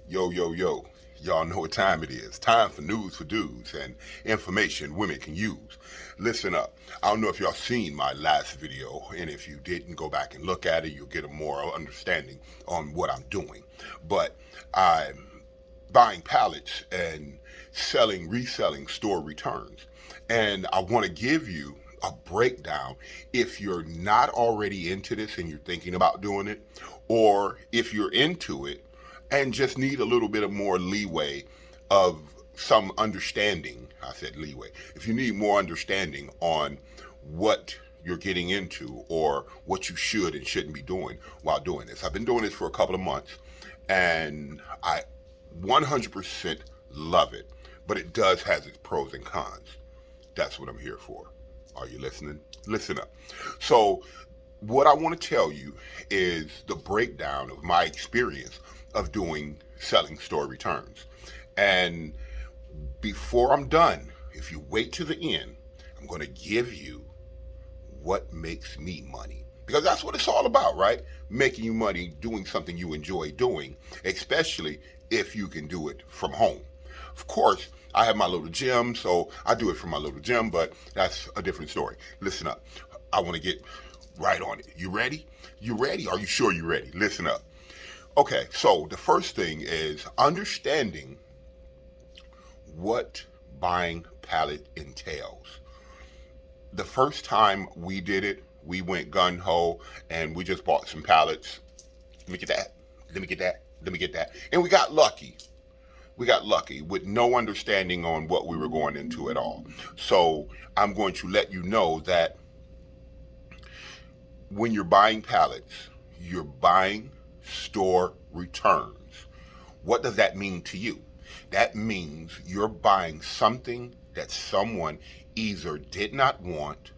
Yo, yo, yo. Y'all know what time it is. Time for news for dudes and information women can use. Listen up. I don't know if y'all seen my last video, and if you didn't, go back and look at it. You'll get a more understanding on what I'm doing. But I'm buying pallets and reselling store returns. And I want to give you a breakdown if you're not already into this and you're thinking about doing it, or if you're into it and just need a little bit of more leeway of some understanding. I said leeway. If you need more understanding on what you're getting into or what you should and shouldn't be doing while doing this. I've been doing this for a couple of months and I 100% love it, but it does has its pros and cons. That's what I'm here for. Are you listening? Listen up. So, what I want to tell you is the breakdown of my experience of selling store returns. And before I'm done, if you wait to the end, I'm going to give you what makes me money. Because that's what it's all about, right? Making you money doing something you enjoy doing, especially if you can do it from home. Of course, I have my little gym, so I do it from my little gym, but that's a different story. Listen up. I want to get right on it. You ready? You ready? Are you sure you're ready? Listen up. Okay, so the first thing is understanding what buying pallet entails. The first time we did it, we went gun ho and we just bought some pallets. Let me get that. Let me get that. Let me get that. And we got lucky. We got lucky with no understanding on what we were going into at all. So I'm going to let you know that when you're buying pallets, you're buying store returns. What does that mean to you? That means you're buying something that someone either did not want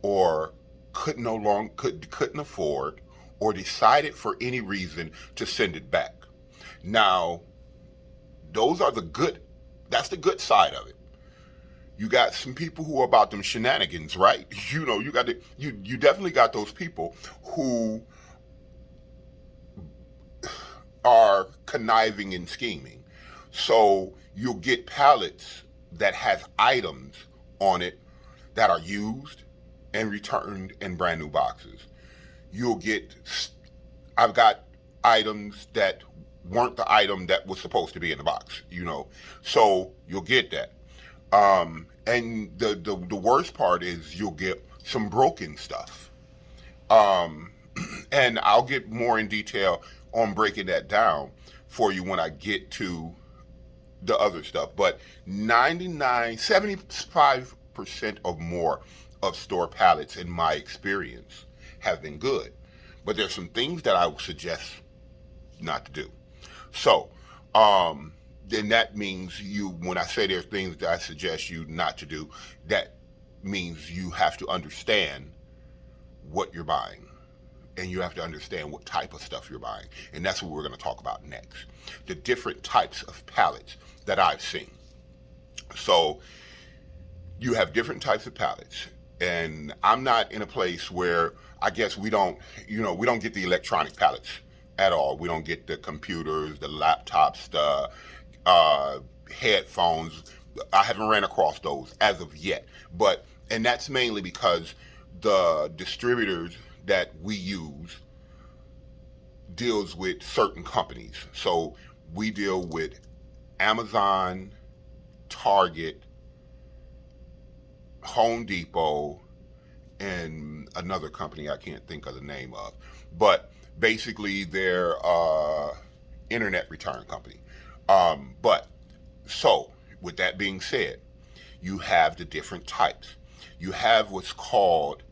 or couldn't afford or decided for any reason to send it back. Now, that's the good side of it. You got some people who are about them shenanigans, right? You definitely got those people who are conniving and scheming. So you'll get pallets that has items on it that are used and returned in brand new boxes. You'll get, I've got items that weren't the item that was supposed to be in the box. So you'll get that. And the worst part is you'll get some broken stuff. And I'll get more in detail on breaking that down for you when I get to the other stuff. But 75% or more of store pallets, in my experience, have been good. But there's some things that I would suggest not to do. So, then that means when I say there's things that I suggest you not to do, that means you have to understand what you're buying. And you have to understand what type of stuff you're buying. And that's what we're going to talk about next. The different types of pallets that I've seen. So you have different types of pallets. And I'm not in a place where I guess we don't get the electronic pallets at all. We don't get the computers, the laptops, the headphones. I haven't ran across those as of yet. And that's mainly because the distributors that we use deals with certain companies. So we deal with Amazon, Target, Home Depot, and another company I can't think of the name of. But basically they're internet return company. So with that being said, you have the different types. You have what's called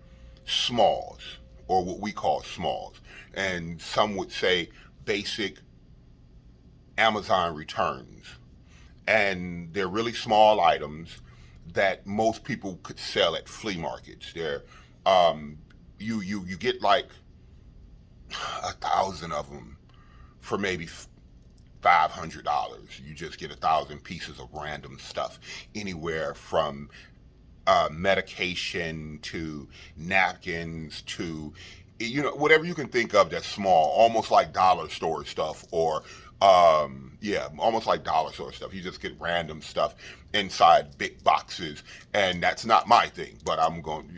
smalls, or what we call smalls. And some would say basic Amazon returns. And they're really small items that most people could sell at flea markets. You get like 1,000 of them for maybe $500. You just get 1,000 pieces of random stuff, anywhere from medication to napkins to whatever you can think of that's small, almost like dollar store stuff, or yeah, almost like dollar store stuff. You just get random stuff inside big boxes, and that's not my thing. But I'm going,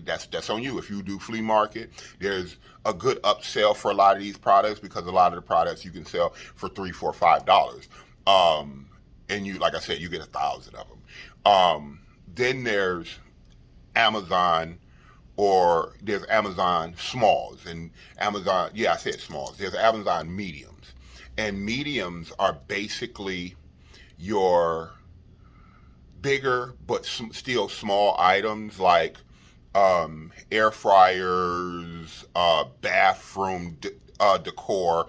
that's on you. If you do flea market, there's a good upsell for a lot of these products, because a lot of the products you can sell for $3, $4, $5. And you, like I said, you get 1,000 of them. Then there's Amazon, or there's Amazon smalls, and Amazon, yeah, I said smalls. There's Amazon mediums, and mediums are basically your bigger but still small items, like air fryers, bathroom decor.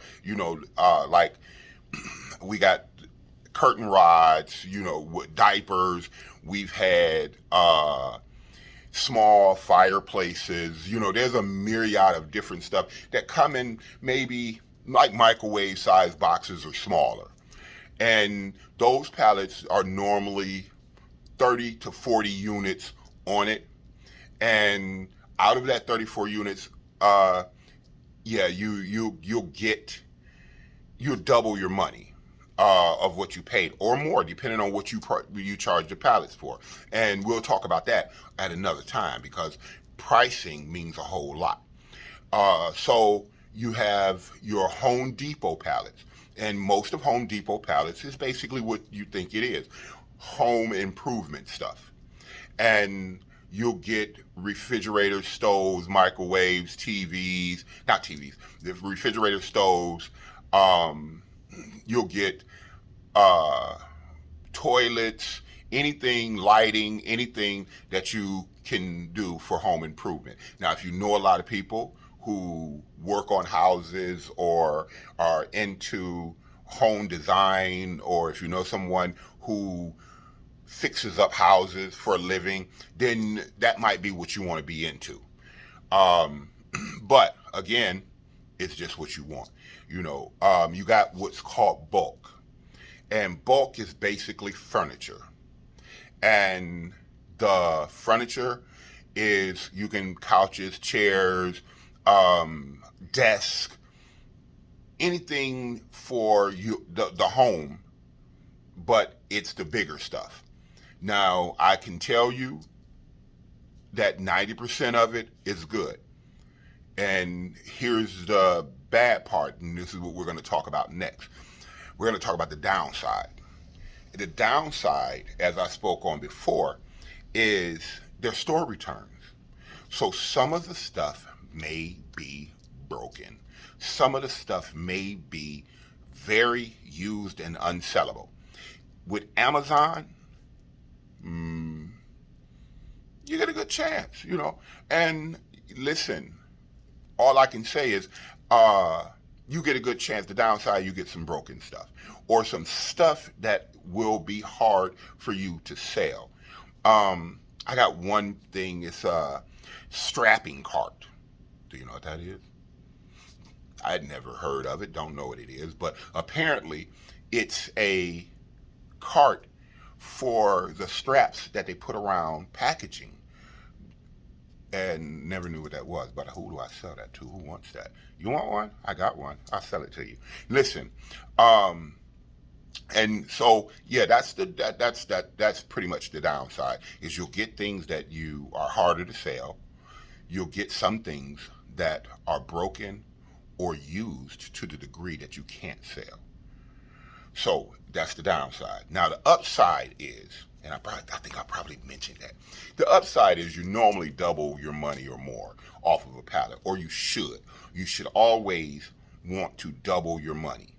Like we got curtain rods, with diapers. We've had small fireplaces. There's a myriad of different stuff that come in maybe like microwave size boxes or smaller. And those pallets are normally 30 to 40 units on it. And out of that 34 units, yeah, you'll double your money of what you paid, or more, depending on what you charge the pallets for. And we'll talk about that at another time, because pricing means a whole lot. So you have your Home Depot pallets, and most of Home Depot pallets is basically what you think it is: home improvement stuff. And you'll get refrigerators, stoves, microwaves, TVs, not TVs, the refrigerator, stoves. You'll get toilets, anything, lighting, anything that you can do for home improvement. Now, if you know a lot of people who work on houses or are into home design, or if you know someone who fixes up houses for a living, then that might be what you want to be into. But again, it's just what you want. You got what's called bulk, and bulk is basically furniture. And the furniture is, you can couches, chairs, desk, anything for you, the home, but it's the bigger stuff. Now, I can tell you that 90% of it is good. And here's the bad part, and this is what we're going to talk about next. We're going to talk about the downside. The downside, as I spoke on before, is their store returns. So some of the stuff may be broken. Some of the stuff may be very used and unsellable. With Amazon, you get a good chance, And listen, all I can say is, you get a good chance. The downside, you get some broken stuff, or some stuff that will be hard for you to sell. I got one thing. It's a strapping cart. Do you know what that is? I'd never heard of it. Don't know what it is, but apparently it's a cart for the straps that they put around packaging. And never knew what that was, but who do I sell that to? Who wants that? You want one? I got one. I'll sell it to you. Listen, and so yeah, that's pretty much the downside. Is you'll get things that you are harder to sell. You'll get some things that are broken or used to the degree that you can't sell. So that's the downside. Now the upside is, and I think I probably mentioned that. The upside is you normally double your money or more off of a pallet, or you should. You should always want to double your money.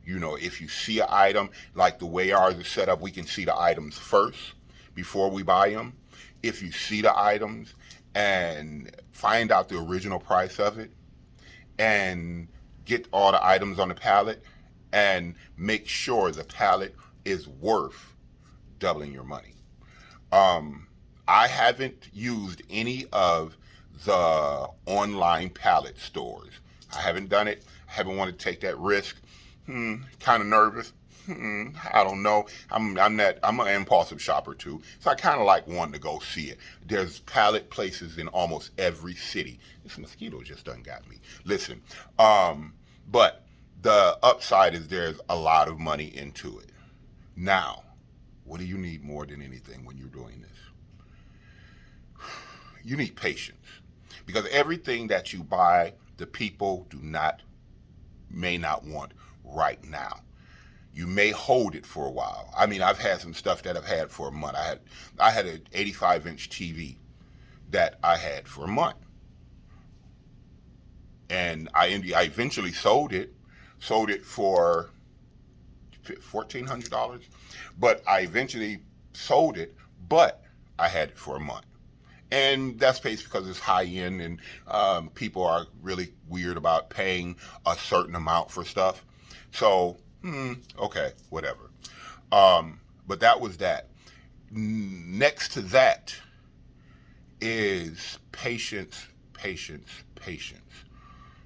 If you see an item, like the way ours is set up, we can see the items first before we buy them. If you see the items and find out the original price of it, and get all the items on the pallet, and make sure the pallet is worth doubling your money. I haven't used any of the online pallet stores. I haven't done it. I haven't wanted to take that risk. Kind of nervous. I don't know. I'm an impulsive shopper too, so I kind of like wanting to go see it. There's pallet places in almost every city. This mosquito just done got me. Listen, but the upside is there's a lot of money into it. Now, what do you need more than anything when you're doing this? You need patience, because everything that you buy, the people may not want right now. You may hold it for a while. I mean, I've had some stuff that I've had for a month. I had an 85-inch TV that I had for a month, and I eventually sold it. Sold it for $1,400, but I eventually sold it. But I had it for a month, and that's based because it's high end, and people are really weird about paying a certain amount for stuff. So, okay, whatever. But that was that. Next to that is patience, patience, patience.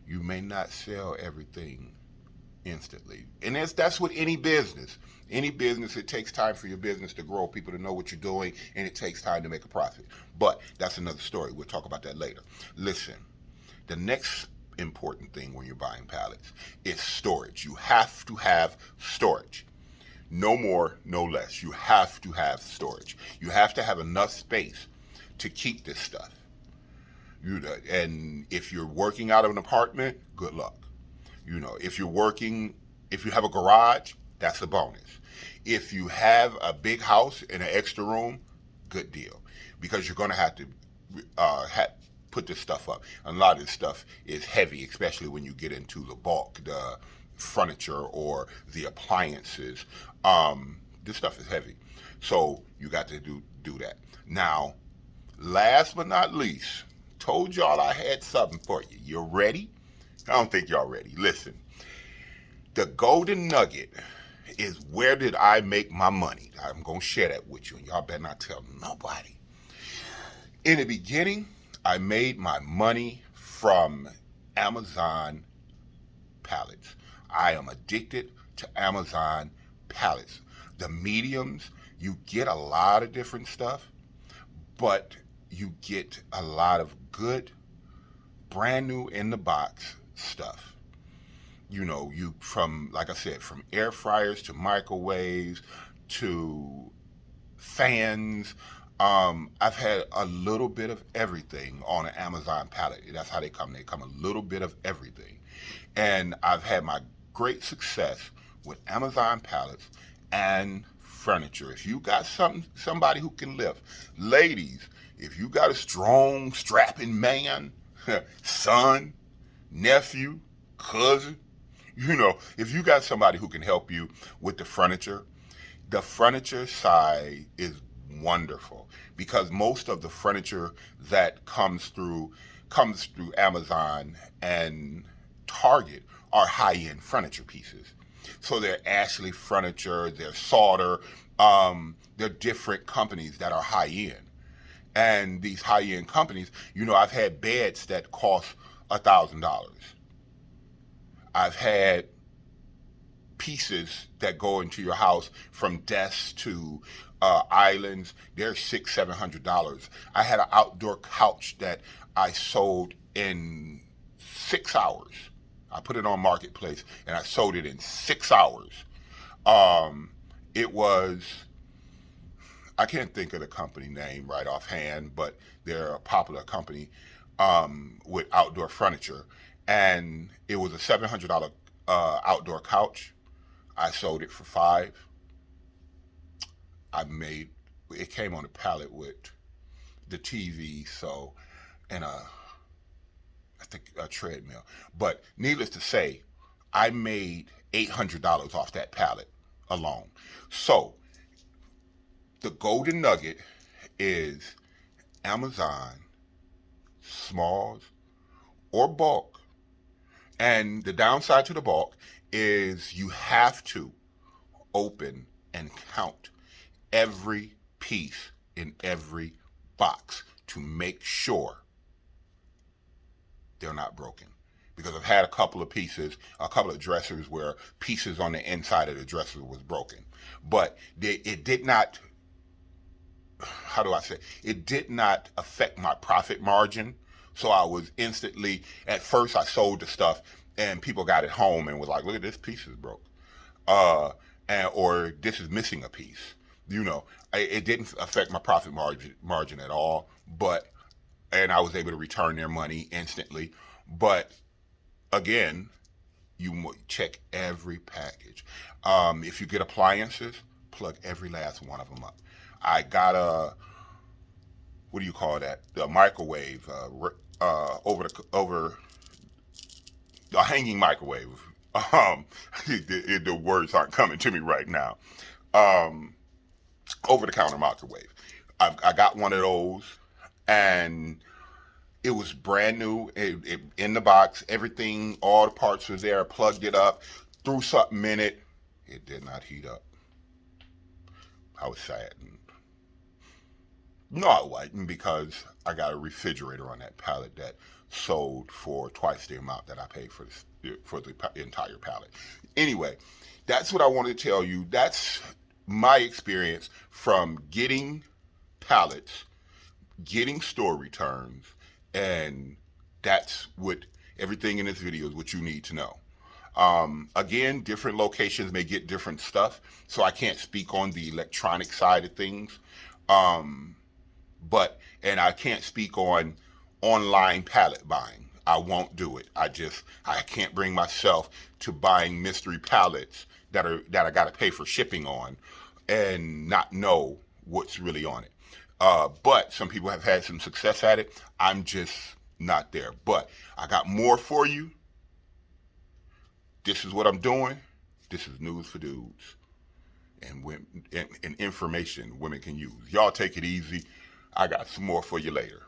You may not sell everything instantly, and that's with any business. Any business, it takes time for your business to grow, people to know what you're doing, and it takes time to make a profit. But that's another story. We'll talk about that later. Listen, the next important thing when you're buying pallets is storage. You have to have storage. No more, no less. You have to have storage. You have to have enough space to keep this stuff. And if you're working out of an apartment, good luck. If you have a garage, that's a bonus. If you have a big house and an extra room, good deal, because you're going to have to put this stuff up. And a lot of this stuff is heavy, especially when you get into the bulk, the furniture or the appliances. This stuff is heavy, so you got to do that. Now, last but not least, told y'all I had something for you. You ready? I don't think y'all ready. Listen, the golden nugget is where did I make my money? I'm going to share that with you, and y'all better not tell nobody. In the beginning, I made my money from Amazon pallets. I am addicted to Amazon pallets. The mediums, you get a lot of different stuff, but you get a lot of good, brand new in the box stuff. Like I said, from air fryers to microwaves to fans. I've had a little bit of everything on an Amazon pallet. That's how they come. They come a little bit of everything. And I've had my great success with Amazon pallets and furniture. If you got somebody who can lift, ladies, if you got a strong, strapping man, son, nephew, cousin, if you got somebody who can help you with the furniture side is wonderful, because most of the furniture that comes through Amazon and Target are high-end furniture pieces. So they're Ashley Furniture, they're Sauter, they're different companies that are high-end. And these high-end companies, I've had beds that cost $1,000. I've had pieces that go into your house, from desks to islands. They're $600-700. I had an outdoor couch that I sold in 6 hours. I put it on Marketplace and I sold it in 6 hours. It was, I can't think of the company name right offhand, but they're a popular company with outdoor furniture. And it was a $700 outdoor couch. I sold it for $5. It came on a pallet with the TV, and I think a treadmill. But needless to say, I made $800 off that pallet alone. So the golden nugget is Amazon, smalls or bulk. And the downside to the bulk is you have to open and count every piece in every box to make sure they're not broken. because I've had a couple of dressers where pieces on the inside of the dresser was broken. But it did not, how do I say, it did not affect my profit margin. So I was instantly, at first I sold the stuff and people got it home and was like, look at this piece is broke. Or this is missing a piece. It didn't affect my profit margin at all, and I was able to return their money instantly. But again, you check every package. If you get appliances, plug every last one of them up. I got what do you call that? The microwave, over the hanging microwave. The words aren't coming to me right now. Over the counter microwave. I got one of those, and it was brand new. In the box, everything, all the parts was there. Plugged it up, threw something in it. It did not heat up. I was saddened. No, I wasn't, because I got a refrigerator on that pallet that sold for twice the amount that I paid for the entire pallet. Anyway, that's what I wanted to tell you. That's my experience from getting pallets, getting store returns, and that's what everything in this video is what you need to know. Again, different locations may get different stuff, so I can't speak on the electronic side of things. And I can't speak on online pallet buying. I won't do it. I can't bring myself to buying mystery pallets that I got to pay for shipping on and not know what's really on it. But some people have had some success at it. I'm just not there. But I got more for you. This is what I'm doing. This is News for Dudes and information women can use. Y'all take it easy. I got some more for you later.